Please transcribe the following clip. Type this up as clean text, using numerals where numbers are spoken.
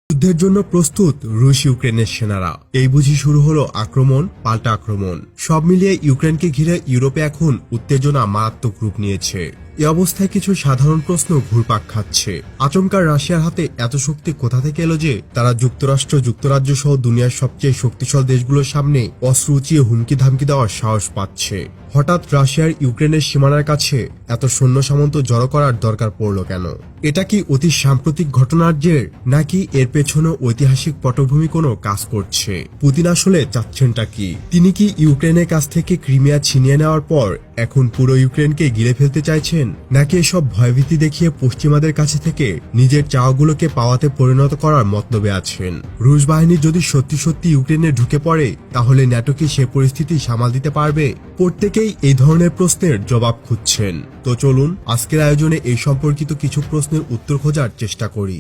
যুদ্ধের জন্য প্রস্তুত রুশ ইউক্রেনের সেনারা। এই বুঝি শুরু হলো আক্রমণ পাল্টা আক্রমণ। সব মিলিয়ে ইউক্রেনকে ঘিরে ইউরোপে এখন উত্তেজনা মারাত্মক রূপ নিয়েছে। এ অবস্থায় কিছু সাধারণ প্রশ্ন ঘুরপাক খাচ্ছে। আচমকা রাশিয়ার হাতে এত শক্তি কোথা থেকে এলো যে তারা যুক্তরাষ্ট্র যুক্তরাজ্য সহ দুনিয়ার সবচেয়ে শক্তিশালী দেশগুলোর সামনে অস্ত্র উঁচিয়ে হুমকি ধামকি দেওয়ার সাহস পাচ্ছে? হঠাৎ রাশিয়ার ইউক্রেনের সীমানার কাছে এত সৈন্য সামন্ত জড়ো করার দরকার পড়ল কেন? এটা কি অতি সাম্প্রতিক ঘটনার জের, নাকি এর পেছনে ঐতিহাসিক পটভূমি কোনো কাজ করছে? পুতিন আসলে চাচ্ছেনটা কি? তিনি কি ইউক্রেনের কাছ থেকে ক্রিমিয়া ছিনিয়ে নেওয়ার পর এখন পুরো ইউক্রেনকে গিলে ফেলতে চাইছেন, নাকি এসব ভয়ভীতি দেখিয়ে পশ্চিমাদের কাছে থেকে নিজের চাওয়াগুলোকে পাওয়াতে পরিণত করার মতলবে আছেন? রুশ বাহিনী যদি সত্যি সত্যি ইউক্রেনে ঢুকে পড়ে, তাহলে ন্যাটো কি সে পরিস্থিতি সামাল দিতে পারবে? প্রত্যেকেই এই ধরনের প্রশ্নের জবাব খুঁজছেন। তো চলুন আজকের আয়োজনে এই সম্পর্কিত কিছু প্রশ্নের উত্তর খোঁজার চেষ্টা করি।